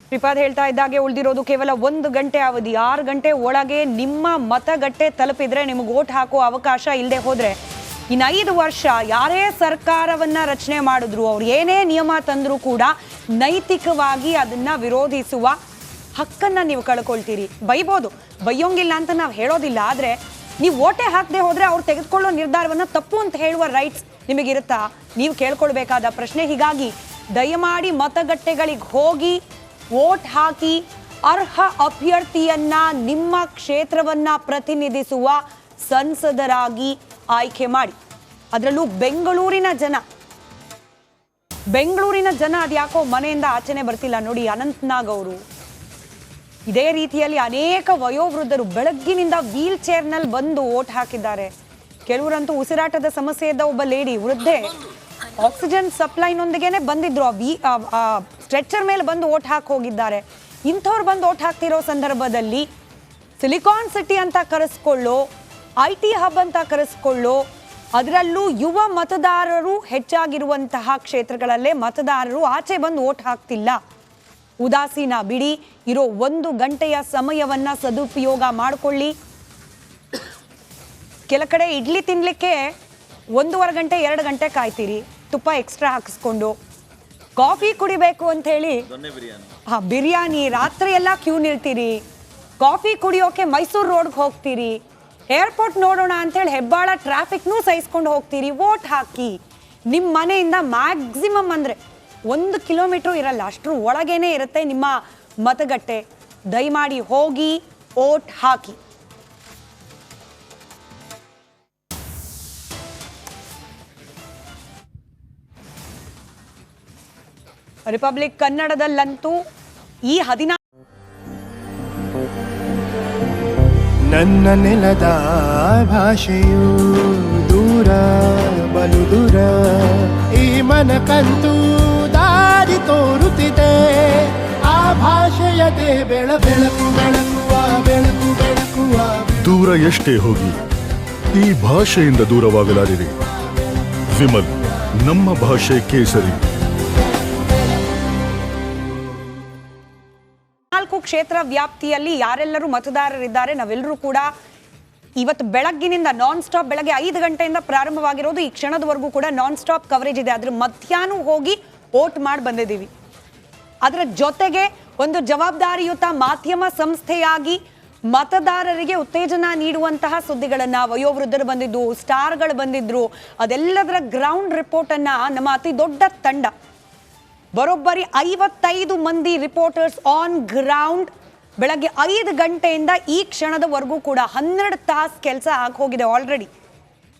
ಶ್ರೀಪಾದ್ ಹೇಳ್ತಾ ಇದ್ದಾಗೆ ಉಳಿದಿರೋದು ಕೇವಲ 1 ಗಂಟೆ ಅವಧಿ. 6 ಗಂಟೆ ಒಳಗೆ ನಿಮ್ಮ ಮತಗಟ್ಟೆ ತಲುಪಿದ್ರೆ ನಿಮಗೆ ವೋಟ್ ಹಾಕೋ ಅವಕಾಶ ಇಲ್ಲದೆ ಹೋದ್ರೆ ಇನ್ನು 5 ವರ್ಷ ಯಾರೇ ಸರ್ಕಾರವನ್ನ ರಚನೆ ಮಾಡಿದ್ರು, ಅವ್ರು ಏನೇ ನಿಯಮ ತಂದರೂ ಕೂಡ ನೈತಿಕವಾಗಿ ಅದನ್ನ ವಿರೋಧಿಸುವ ಹಕ್ಕನ್ನ ನೀವು ಕಳ್ಕೊಳ್ತೀರಿ. ಬೈಬೋದು, ಬೈಯೋಂಗಿಲ್ಲ ಅಂತ ನಾವು ಹೇಳೋದಿಲ್ಲ. ಆದರೆ ನೀವು ವೋಟೇ ಹಾಕದೆ ಹೋದ್ರೆ ಅವ್ರು ತೆಗೆದುಕೊಳ್ಳೋ ನಿರ್ಧಾರವನ್ನ ತಪ್ಪು ಅಂತ ಹೇಳುವ ರೈಟ್ಸ್ ನಿಮಗಿರುತ್ತಾ? ನೀವು ಕೇಳ್ಕೊಳ್ಬೇಕಾದ ಪ್ರಶ್ನೆ. ಹೀಗಾಗಿ ದಯಮಾಡಿ ಮತಗಟ್ಟೆಗಳಿಗೆ ಹೋಗಿ ವೋಟ್ ಹಾಕಿ ಅರ್ಹ ಅಭ್ಯರ್ಥಿಯನ್ನ ನಿಮ್ಮ ಕ್ಷೇತ್ರವನ್ನ ಪ್ರತಿನಿಧಿಸುವ ಸಂಸದರಾಗಿ ಆಯ್ಕೆ ಮಾಡಿ. ಅದರಲ್ಲೂ ಬೆಂಗಳೂರಿನ ಜನ ಅದ್ಯಾಕೋ ಮನೆಯಿಂದ ಆಚೆನೆ ಬರ್ತಿಲ್ಲ ನೋಡಿ. ಅನಂತನಾಗ್ ಅವರು ಇದೇ ರೀತಿಯಲ್ಲಿ ಅನೇಕ ವಯೋವೃದ್ಧರು ಬೆಳಗ್ಗಿನಿಂದ ವೀಲ್ ಚೇರ್ನಲ್ಲಿ ಬಂದು ವೋಟ್ ಹಾಕಿದ್ದಾರೆ. ಕೆಲವರಂತೂ ಉಸಿರಾಟದ ಸಮಸ್ಯೆ ಇದ್ದ ಒಬ್ಬ ಲೇಡಿ ವೃದ್ಧೆ ಆಕ್ಸಿಜನ್ ಸಪ್ಲೈನೊಂದಿಗೆನೆ ಬಂದಿದ್ರು, ಸ್ಟ್ರೆಚರ್ ಮೇಲೆ ಬಂದು ವೋಟ್ ಹಾಕಿ ಹೋಗಿದ್ದಾರೆ. ಇಂಥವ್ರು ಬಂದು ವೋಟ್ ಹಾಕ್ತಿರೋ ಸಂದರ್ಭದಲ್ಲಿ ಸಿಲಿಕಾನ್ ಸಿಟಿ ಅಂತ ಕರೆಸ್ಕೊಳ್ಳೋ, IT ಹಬ್ ಅಂತ ಕರೆಸ್ಕೊಳ್ಳೋ, ಅದರಲ್ಲೂ ಯುವ ಮತದಾರರು ಹೆಚ್ಚಾಗಿರುವಂತಹ ಕ್ಷೇತ್ರಗಳಲ್ಲೇ ಮತದಾರರು ಆಚೆ ಬಂದು ವೋಟ್ ಹಾಕ್ತಿಲ್ಲ. ಉದಾಸೀನ ಬಿಡಿ, ಇರೋ 1 ಗಂಟೆಯ ಸಮಯವನ್ನ ಸದುಪಯೋಗ ಮಾಡಿಕೊಳ್ಳಿ. ಕೆಲ ಕಡೆ ಇಡ್ಲಿ ತಿನ್ಲಿಕ್ಕೆ 1.5 ಗಂಟೆ 2 ಗಂಟೆ ಕಾಯ್ತೀರಿ, ತುಪ್ಪ ಎಕ್ಸ್ಟ್ರಾ ಹಾಕಿಸ್ಕೊಂಡು. ಕಾಫಿ ಕುಡಿಬೇಕು ಅಂತ ಹೇಳಿ ಬಿರಿಯಾನಿ ರಾತ್ರಿ ಎಲ್ಲ ಕ್ಯೂ ನಿಲ್ತೀರಿ. ಕಾಫಿ ಕುಡಿಯೋಕೆ ಮೈಸೂರು ರೋಡ್ಗೆ ಹೋಗ್ತೀರಿ. ಏರ್ಪೋರ್ಟ್ ನೋಡೋಣ ಅಂತೇಳಿ ಹೆಬ್ಬಾಳ ಟ್ರಾಫಿಕ್ನೂ ಸಹಿಸ್ಕೊಂಡು ಹೋಗ್ತೀರಿ. ವೋಟ್ ಹಾಕಿ. ನಿಮ್ಮ ಮನೆಯಿಂದ ಮ್ಯಾಕ್ಸಿಮಮ್ ಅಂದರೆ 1 ಕಿಲೋಮೀಟ್ರು ಇರಲ್ಲ, ಅಷ್ಟರ ಒಳಗೇನೆ ಇರುತ್ತೆ ನಿಮ್ಮ ಮತಗಟ್ಟೆ. ದಯಮಾಡಿ ಹೋಗಿ ವೋಟ್ ಹಾಕಿ. ರಿಪಬ್ಲಿಕ್ ಕನ್ನಡದಲ್ಲಂತೂ ಈ 14 ನನ್ನ ನೆಲದ ಭಾಷೆಯು ದೂರ ಬಲು ದೂರ, ಈ ಮನಕಂತೂ ದಾರಿ ತೋರುತ್ತಿದೆ. ಆ ಭಾಷೆಯದೇ ಬೆಳಕು ಬೆಳಕುವ ದೂರ ಎಷ್ಟೇ ಹೋಗಿ ಈ ಭಾಷೆಯಿಂದ ದೂರವಾಗಲಾರಿರಿ. ವಿಮಲ್, ನಮ್ಮ ಭಾಷೆ ಕೇಸರಿ. 4 ಕ್ಷೇತ್ರ ವ್ಯಾಪ್ತಿಯಲ್ಲಿ ಯಾರೆಲ್ಲರೂ ಮತದಾರರಿದ್ದಾರೆ ನಾವೆಲ್ಲರೂ ಕೂಡ ಇವತ್ತು ಬೆಳಗ್ಗಿನಿಂದ ನಾನ್ ಸ್ಟಾಪ್, ಬೆಳಗ್ಗೆ 5 ಗಂಟೆಯಿಂದ ಪ್ರಾರಂಭವಾಗಿರೋದು ಈ ಕ್ಷಣದವರೆಗೂ ಕೂಡ ನಾನ್ ಸ್ಟಾಪ್ ಕವರೇಜ್ ಇದೆ. ಅದ್ರ ಮಧ್ಯಾಹ್ನ ಹೋಗಿ ವೋಟ್ ಮಾಡಿ ಬಂದಿದ್ದೀವಿ. ಅದರ ಜೊತೆಗೆ ಒಂದು ಜವಾಬ್ದಾರಿಯುತ ಮಾಧ್ಯಮ ಸಂಸ್ಥೆಯಾಗಿ ಮತದಾರರಿಗೆ ಉತ್ತೇಜನ ನೀಡುವಂತಹ ಸುದ್ದಿಗಳನ್ನ, ವಯೋವೃದ್ಧರು ಬಂದಿದ್ದು, ಸ್ಟಾರ್ಗಳು ಬಂದಿದ್ರು, ಅದೆಲ್ಲದರ ಗ್ರೌಂಡ್ ರಿಪೋರ್ಟ್ ಅನ್ನ ನಮ್ಮ ಅತಿ ದೊಡ್ಡ ತಂಡ ಬರೋಬ್ಬರಿ 55 ಮಂದಿ ರಿಪೋರ್ಟರ್ಸ್ ಆನ್ ಗ್ರೌಂಡ್ ಬೆಳಗ್ಗೆ 5 ಗಂಟೆಯಿಂದ ಈ ಕ್ಷಣದವರೆಗೂ ಕೂಡ 12 ತಾಸು ಕೆಲಸ ಆಗಿ ಹೋಗಿದೆ ಆಲ್ರೆಡಿ.